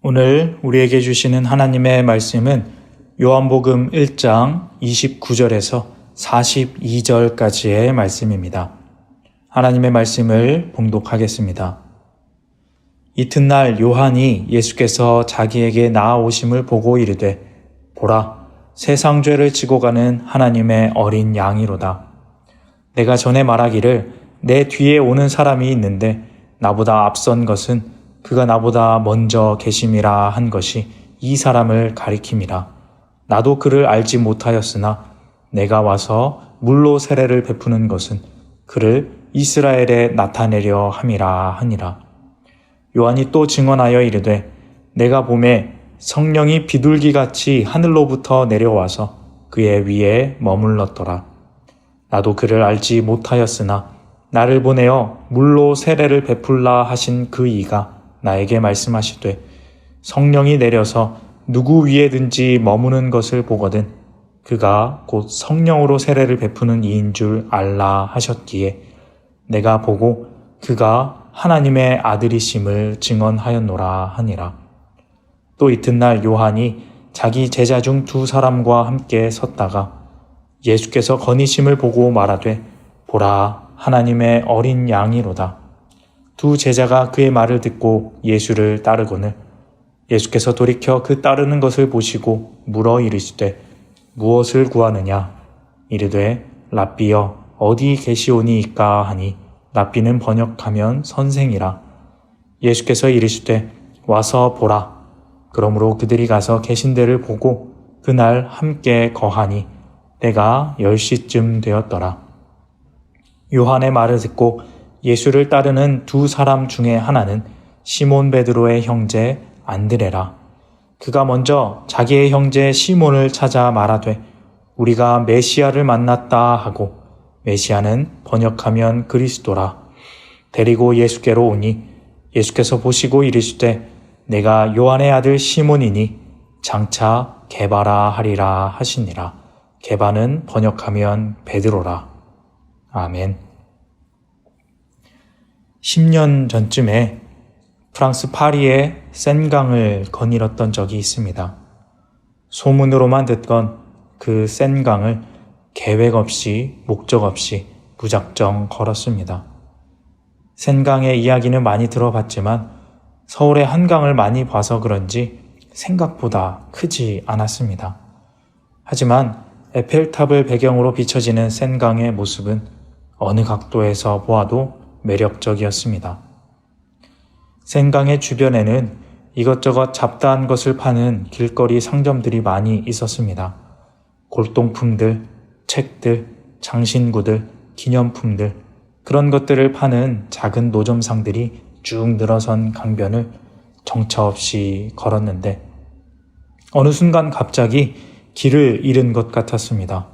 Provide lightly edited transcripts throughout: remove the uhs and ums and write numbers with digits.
오늘 우리에게 주시는 하나님의 말씀은 요한복음 1장 29절에서 42절까지의 말씀입니다. 하나님의 말씀을 봉독하겠습니다. 이튿날 요한이 예수께서 자기에게 나아오심을 보고 이르되 보라, 세상 죄를 지고 가는 하나님의 어린 양이로다. 내가 전에 말하기를 내 뒤에 오는 사람이 있는데 나보다 앞선 것은 그가 나보다 먼저 계심이라 한 것이 이 사람을 가리킴이라. 나도 그를 알지 못하였으나 내가 와서 물로 세례를 베푸는 것은 그를 이스라엘에 나타내려 함이라 하니라. 요한이 또 증언하여 이르되 내가 보매 성령이 비둘기같이 하늘로부터 내려와서 그의 위에 머물렀더라. 나도 그를 알지 못하였으나 나를 보내어 물로 세례를 베풀라 하신 그 이가 나에게 말씀하시되 성령이 내려서 누구 위에든지 머무는 것을 보거든 그가 곧 성령으로 세례를 베푸는 이인 줄 알라 하셨기에 내가 보고 그가 하나님의 아들이심을 증언하였노라 하니라. 또 이튿날 요한이 자기 제자 중 두 사람과 함께 섰다가 예수께서 거니심을 보고 말하되 보라, 하나님의 어린 양이로다. 두 제자가 그의 말을 듣고 예수를 따르거늘 예수께서 돌이켜 그 따르는 것을 보시고 물어 이르시되 무엇을 구하느냐? 이르되 랍비여 어디 계시오니이까 하니 랍비는 번역하면 선생이라. 예수께서 이르시되 와서 보라. 그러므로 그들이 가서 계신 데를 보고 그날 함께 거하니 때가 10시쯤 되었더라. 요한의 말을 듣고 예수를 따르는 두 사람 중에 하나는 시몬 베드로의 형제 안드레라. 그가 먼저 자기의 형제 시몬을 찾아 말하되 우리가 메시아를 만났다 하고 메시아는 번역하면 그리스도라. 데리고 예수께로 오니 예수께서 보시고 이르시되 내가 요한의 아들 시몬이니 장차 게바라 하리라 하시니라. 게바는 번역하면 베드로라. 아멘. 10년 전쯤에 프랑스 파리의 센강을 거닐었던 적이 있습니다. 소문으로만 듣던 그 센강을 계획 없이 목적 없이 무작정 걸었습니다. 센강의 이야기는 많이 들어봤지만 서울의 한강을 많이 봐서 그런지 생각보다 크지 않았습니다. 하지만 에펠탑을 배경으로 비춰지는 센강의 모습은 어느 각도에서 보아도 매력적이었습니다. 센강의 주변에는 이것저것 잡다한 것을 파는 길거리 상점들이 많이 있었습니다. 골동품들, 책들, 장신구들, 기념품들, 그런 것들을 파는 작은 노점상들이 쭉 늘어선 강변을 정처 없이 걸었는데 어느 순간 갑자기 길을 잃은 것 같았습니다.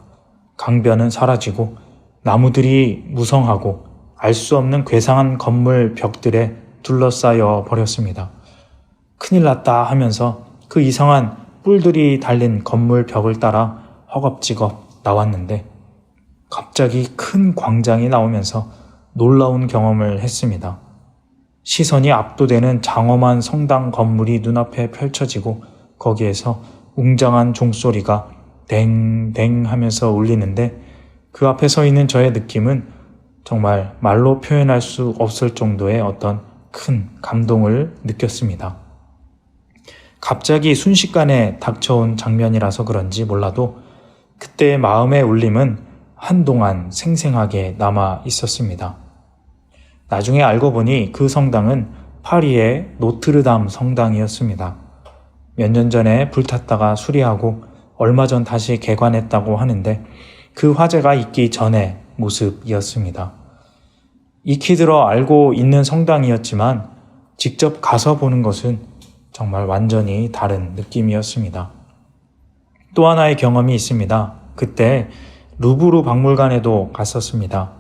강변은 사라지고 나무들이 무성하고 알 수 없는 괴상한 건물 벽들에 둘러싸여 버렸습니다. 큰일 났다 하면서 그 이상한 뿔들이 달린 건물 벽을 따라 허겁지겁 나왔는데 갑자기 큰 광장이 나오면서 놀라운 경험을 했습니다. 시선이 압도되는 장엄한 성당 건물이 눈앞에 펼쳐지고 거기에서 웅장한 종소리가 댕댕 하면서 울리는데 그 앞에 서 있는 저의 느낌은 정말 말로 표현할 수 없을 정도의 어떤 큰 감동을 느꼈습니다. 갑자기 순식간에 닥쳐온 장면이라서 그런지 몰라도 그때의 마음의 울림은 한동안 생생하게 남아 있었습니다. 나중에 알고 보니 그 성당은 파리의 노트르담 성당이었습니다. 몇 년 전에 불탔다가 수리하고 얼마 전 다시 개관했다고 하는데 그 화재가 있기 전의 모습이었습니다. 익히 들어 알고 있는 성당이었지만 직접 가서 보는 것은 정말 완전히 다른 느낌이었습니다. 또 하나의 경험이 있습니다. 그때 루브르 박물관에도 갔었습니다.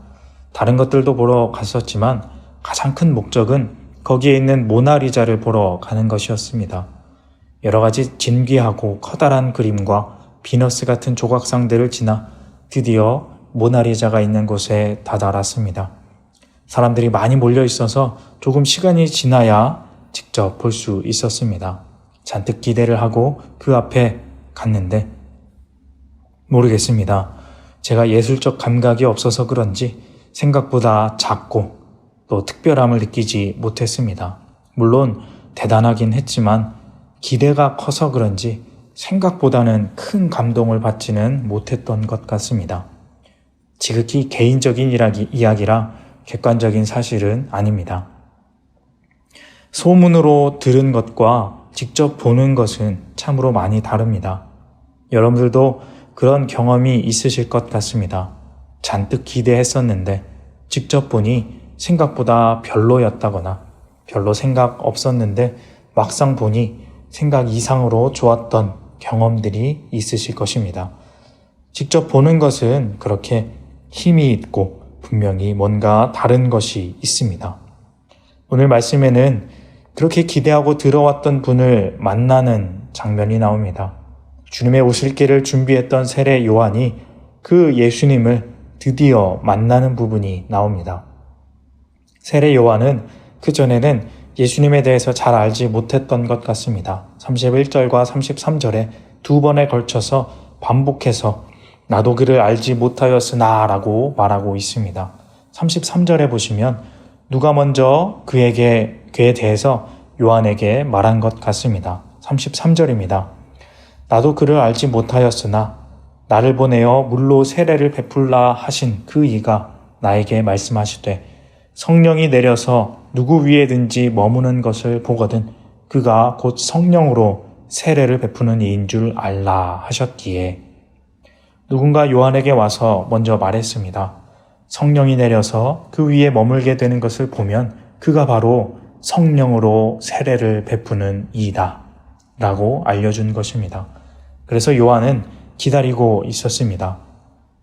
다른 것들도 보러 갔었지만 가장 큰 목적은 거기에 있는 모나리자를 보러 가는 것이었습니다. 여러 가지 진귀하고 커다란 그림과 비너스 같은 조각상들을 지나 드디어 모나리자가 있는 곳에 다다랐습니다. 사람들이 많이 몰려 있어서 조금 시간이 지나야 직접 볼 수 있었습니다. 잔뜩 기대를 하고 그 앞에 갔는데 모르겠습니다. 제가 예술적 감각이 없어서 그런지 생각보다 작고 또 특별함을 느끼지 못했습니다. 물론 대단하긴 했지만 기대가 커서 그런지 생각보다는 큰 감동을 받지는 못했던 것 같습니다. 지극히 개인적인 이야기라 객관적인 사실은 아닙니다. 소문으로 들은 것과 직접 보는 것은 참으로 많이 다릅니다. 여러분들도 그런 경험이 있으실 것 같습니다. 잔뜩 기대했었는데 직접 보니 생각보다 별로였다거나 별로 생각 없었는데 막상 보니 생각 이상으로 좋았던 경험들이 있으실 것입니다. 직접 보는 것은 그렇게 힘이 있고 분명히 뭔가 다른 것이 있습니다. 오늘 말씀에는 그렇게 기대하고 들어왔던 분을 만나는 장면이 나옵니다. 주님의 오실 길을 준비했던 세례 요한이 그 예수님을 드디어 만나는 부분이 나옵니다. 세례 요한은 그전에는 예수님에 대해서 잘 알지 못했던 것 같습니다. 31절과 33절에 두 번에 걸쳐서 반복해서 나도 그를 알지 못하였으나 라고 말하고 있습니다. 33절에 보시면 누가 먼저 그에 대해서 요한에게 말한 것 같습니다. 33절입니다. 나도 그를 알지 못하였으나 나를 보내어 물로 세례를 베풀라 하신 그 이가 나에게 말씀하시되 성령이 내려서 누구 위에든지 머무는 것을 보거든 그가 곧 성령으로 세례를 베푸는 이인 줄 알라 하셨기에 누군가 요한에게 와서 먼저 말했습니다. 성령이 내려서 그 위에 머물게 되는 것을 보면 그가 바로 성령으로 세례를 베푸는 이이다 라고 알려준 것입니다. 그래서 요한은 기다리고 있었습니다.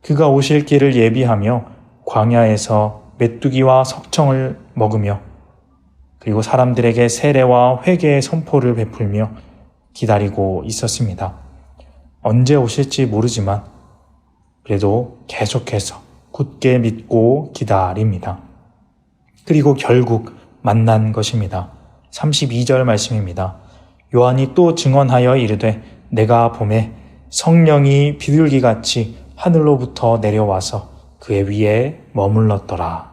그가 오실 길을 예비하며 광야에서 메뚜기와 석청을 먹으며 그리고 사람들에게 세례와 회개의 선포를 베풀며 기다리고 있었습니다. 언제 오실지 모르지만 그래도 계속해서 굳게 믿고 기다립니다. 그리고 결국 만난 것입니다. 32절 말씀입니다. 요한이 또 증언하여 이르되 내가 보매 성령이 비둘기같이 하늘로부터 내려와서 그의 위에 머물렀더라.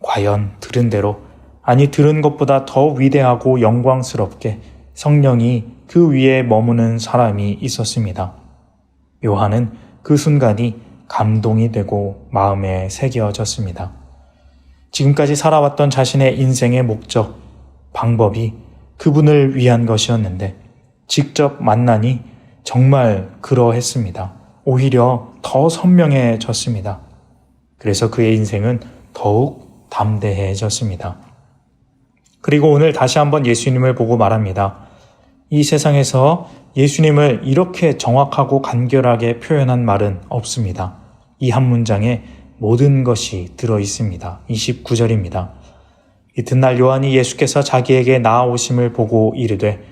과연 들은 대로 아니 들은 것보다 더 위대하고 영광스럽게 성령이 그 위에 머무는 사람이 있었습니다. 요한은 그 순간이 감동이 되고 마음에 새겨졌습니다. 지금까지 살아왔던 자신의 인생의 목적, 방법이 그분을 위한 것이었는데 직접 만나니 정말 그러했습니다. 오히려 더 선명해졌습니다. 그래서 그의 인생은 더욱 담대해졌습니다. 그리고 오늘 다시 한번 예수님을 보고 말합니다. 이 세상에서 예수님을 이렇게 정확하고 간결하게 표현한 말은 없습니다. 이 한 문장에 모든 것이 들어 있습니다. 29절입니다. 이튿날 요한이 예수께서 자기에게 나아오심을 보고 이르되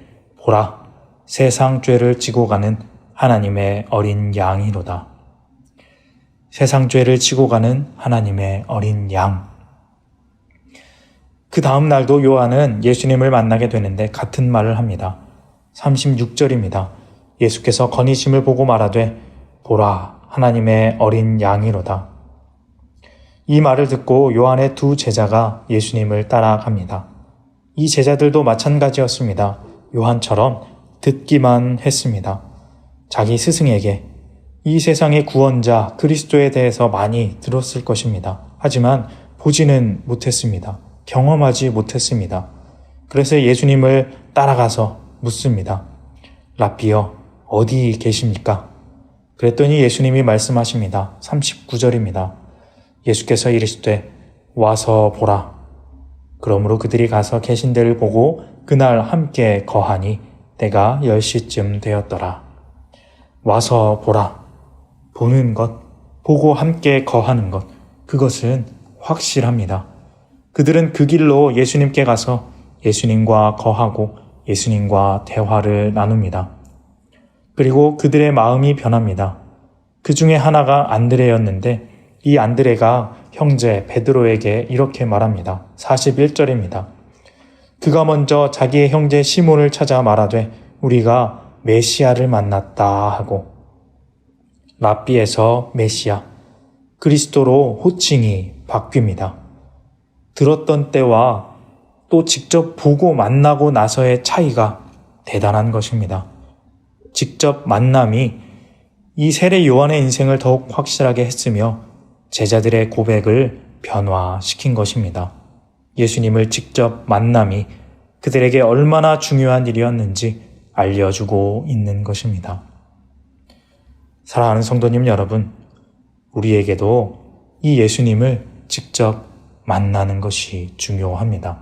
보라 세상 죄를 지고 가는 하나님의 어린 양이로다. 세상 죄를 지고 가는 하나님의 어린 양. 그 다음 날도 요한은 예수님을 만나게 되는데 같은 말을 합니다. 36절입니다. 예수께서 거니심을 보고 말하되 보라 하나님의 어린 양이로다. 이 말을 듣고 요한의 두 제자가 예수님을 따라갑니다. 이 제자들도 마찬가지였습니다. 요한처럼 듣기만 했습니다. 자기 스승에게 이 세상의 구원자 그리스도에 대해서 많이 들었을 것입니다. 하지만 보지는 못했습니다. 경험하지 못했습니다. 그래서 예수님을 따라가서 묻습니다. 랍비여 어디 계십니까? 그랬더니 예수님이 말씀하십니다. 39절입니다. 예수께서 이르시되 와서 보라. 그러므로 그들이 가서 계신 데를 보고 그날 함께 거하니 때가 10시쯤 되었더라. 와서 보라. 보는 것, 보고 함께 거하는 것, 그것은 확실합니다. 그들은 그 길로 예수님께 가서 예수님과 거하고 예수님과 대화를 나눕니다. 그리고 그들의 마음이 변합니다. 그 중에 하나가 안드레였는데 이 안드레가 형제 베드로에게 이렇게 말합니다. 41절입니다. 그가 먼저 자기의 형제 시몬을 찾아 말하되 우리가 메시아를 만났다 하고, 랍비에서 메시아, 그리스도로 호칭이 바뀝니다. 들었던 때와 또 직접 보고 만나고 나서의 차이가 대단한 것입니다. 직접 만남이 이 세례 요한의 인생을 더욱 확실하게 했으며 제자들의 고백을 변화시킨 것입니다. 예수님을 직접 만남이 그들에게 얼마나 중요한 일이었는지 알려주고 있는 것입니다. 사랑하는 성도님 여러분, 우리에게도 이 예수님을 직접 만나는 것이 중요합니다.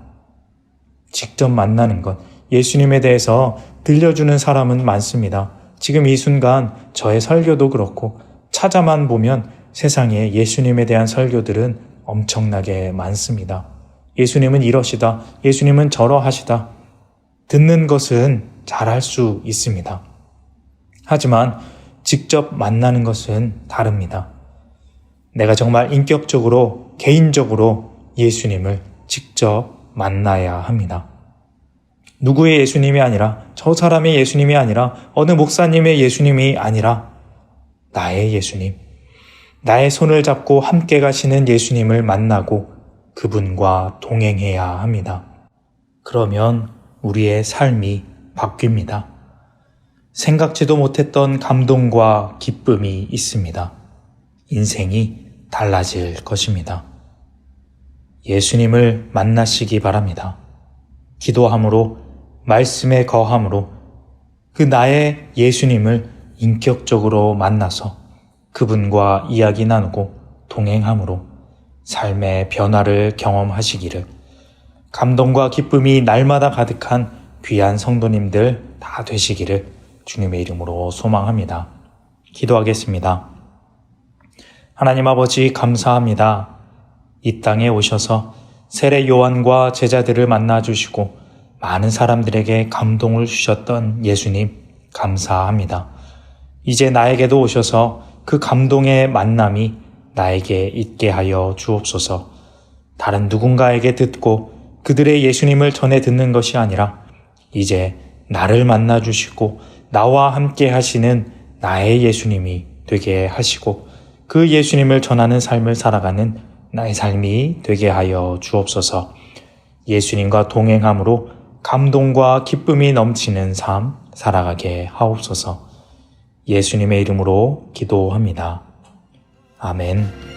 직접 만나는 것, 예수님에 대해서 들려주는 사람은 많습니다. 지금 이 순간 저의 설교도 그렇고 찾아만 보면 세상에 예수님에 대한 설교들은 엄청나게 많습니다. 예수님은 이러시다, 예수님은 저러하시다. 듣는 것은 잘할 수 있습니다. 하지만 직접 만나는 것은 다릅니다. 내가 정말 인격적으로, 개인적으로 예수님을 직접 만나야 합니다. 누구의 예수님이 아니라, 저 사람의 예수님이 아니라, 어느 목사님의 예수님이 아니라 나의 예수님, 나의 손을 잡고 함께 가시는 예수님을 만나고 그분과 동행해야 합니다. 그러면 우리의 삶이 바뀝니다. 생각지도 못했던 감동과 기쁨이 있습니다. 인생이 달라질 것입니다. 예수님을 만나시기 바랍니다. 기도함으로, 말씀에 거함으로 그 나의 예수님을 인격적으로 만나서 그분과 이야기 나누고 동행함으로 삶의 변화를 경험하시기를, 감동과 기쁨이 날마다 가득한 귀한 성도님들 다 되시기를 주님의 이름으로 소망합니다. 기도하겠습니다. 하나님 아버지, 감사합니다. 이 땅에 오셔서 세례 요한과 제자들을 만나주시고 많은 사람들에게 감동을 주셨던 예수님, 감사합니다. 이제 나에게도 오셔서 그 감동의 만남이 나에게 있게 하여 주옵소서. 다른 누군가에게 듣고 그들의 예수님을 전해 듣는 것이 아니라 이제 나를 만나주시고 나와 함께 하시는 나의 예수님이 되게 하시고 그 예수님을 전하는 삶을 살아가는 나의 삶이 되게 하여 주옵소서. 예수님과 동행함으로 감동과 기쁨이 넘치는 삶 살아가게 하옵소서. 예수님의 이름으로 기도합니다. 아멘.